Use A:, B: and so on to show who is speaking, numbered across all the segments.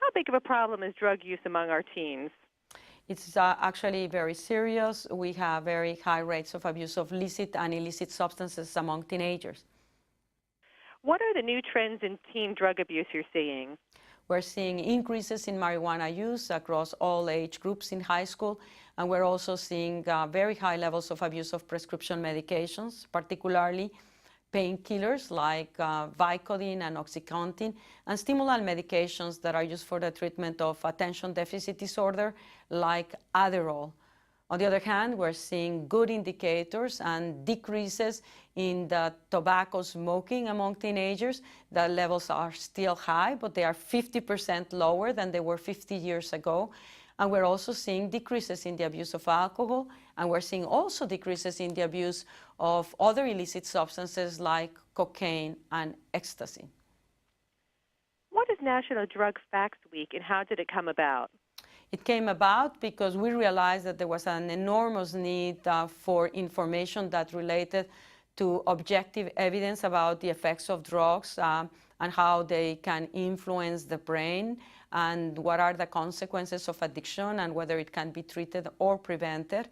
A: how big of a problem is drug use among our teens?
B: It's actually very serious. We have very high rates of abuse of licit and illicit substances among teenagers.
A: What are the new trends in teen drug abuse you're seeing?
B: We're seeing increases in marijuana use across all age groups in high school, and we're also seeing very high levels of abuse of prescription medications, particularly painkillers like Vicodin and OxyContin, and stimulant medications that are used for the treatment of attention deficit disorder like Adderall. On the other hand, we're seeing good indicators and decreases in the tobacco smoking among teenagers. The levels are still high, but they are 50% lower than they were 50 years ago. And we're also seeing decreases in the abuse of alcohol, and we're seeing also decreases in the abuse of other illicit substances like cocaine and ecstasy.
A: What is National Drug Facts Week, and how did it come about?
B: It came about because we realized that there was an enormous need for information that related to objective evidence about the effects of drugs and how they can influence the brain and what are the consequences of addiction and whether it can be treated or prevented.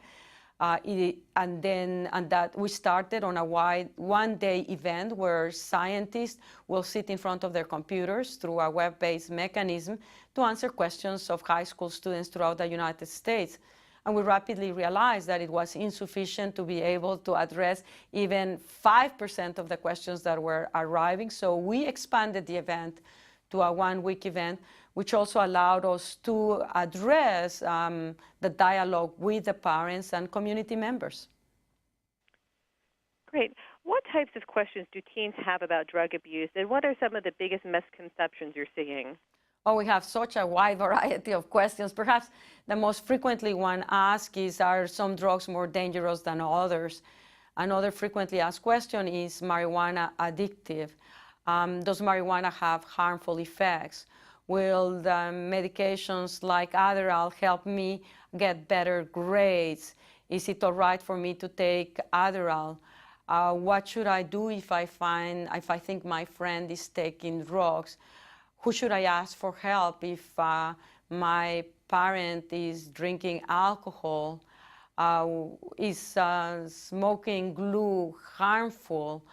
B: And that we started on a one-day event where scientists will sit in front of their computers through a web-based mechanism to answer questions of high school students throughout the United States. And we rapidly realized that it was insufficient to be able to address even 5% of the questions that were arriving. So we expanded the event to a one-week event, which also allowed us to address the dialogue with the parents and community members.
A: Great. What types of questions do teens have about drug abuse, and what are some of the biggest misconceptions you're seeing?
B: Oh, we have such a wide variety of questions. Perhaps the most frequently one asked is, are some drugs more dangerous than others? Another frequently asked question is, marijuana addictive? Does marijuana have harmful effects? Will the medications like Adderall help me get better grades? Is it all right for me to take Adderall? What should I do if I think my friend is taking drugs? Who should I ask for help if my parent is drinking alcohol? Is smoking glue harmful?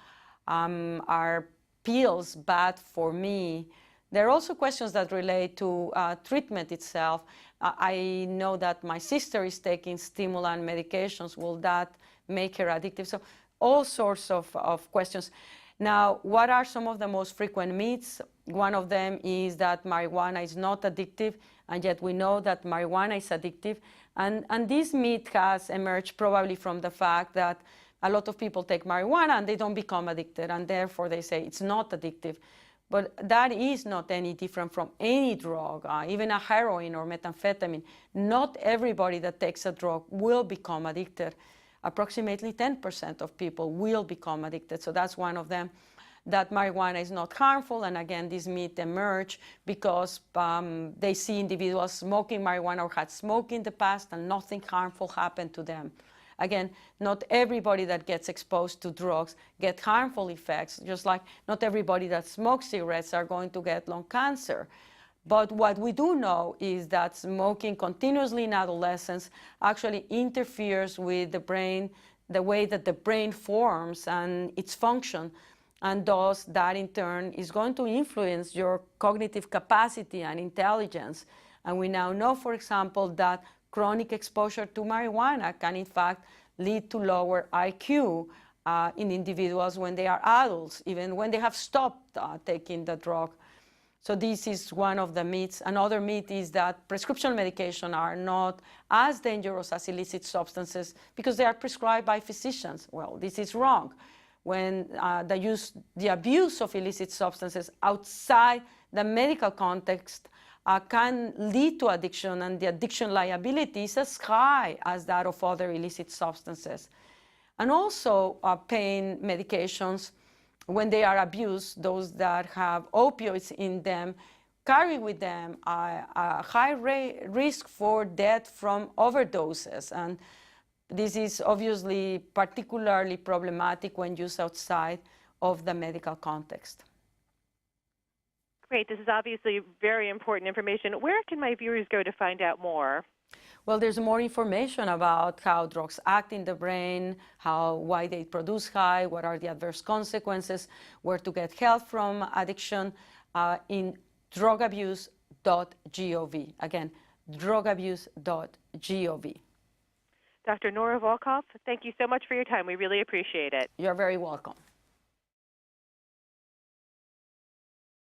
B: Are pills bad for me? There are also questions that relate to treatment itself. I know that my sister is taking stimulant medications. Will that make her addictive? So all sorts of questions. Now, what are some of the most frequent myths? One of them is that marijuana is not addictive, and yet we know that marijuana is addictive. And this myth has emerged probably from the fact that a lot of people take marijuana and they don't become addicted, and therefore they say it's not addictive. But that is not any different from any drug, even a heroin or methamphetamine. Not everybody that takes a drug will become addicted. Approximately 10% of people will become addicted. So that's one of them, that marijuana is not harmful. And again, this myth emerged because they see individuals smoking marijuana or had smoked in the past and nothing harmful happened to them. Again, not everybody that gets exposed to drugs get harmful effects, just like not everybody that smokes cigarettes are going to get lung cancer. But what we do know is that smoking continuously in adolescence actually interferes with the brain, the way that the brain forms and its function, and thus that in turn is going to influence your cognitive capacity and intelligence. And we now know, for example, that chronic exposure to marijuana can in fact lead to lower IQ in individuals when they are adults, even when they have stopped taking the drug. So this is one of the myths. Another myth is that prescription medication are not as dangerous as illicit substances because they are prescribed by physicians. Well, this is wrong. When the abuse of illicit substances outside the medical context can lead to addiction, and the addiction liability is as high as that of other illicit substances. And also pain medications, when they are abused, those that have opioids in them carry with them a high risk for death from overdoses. And this is obviously particularly problematic when used outside of the medical context.
A: Great. This is obviously very important information. Where can my viewers go to find out more?
B: Well, there's more information about how drugs act in the brain, why they produce high, what are the adverse consequences, where to get help from addiction in drugabuse.gov. Again, drugabuse.gov.
A: Dr. Nora Volkow, thank you so much for your time. We really appreciate it.
B: You're very welcome.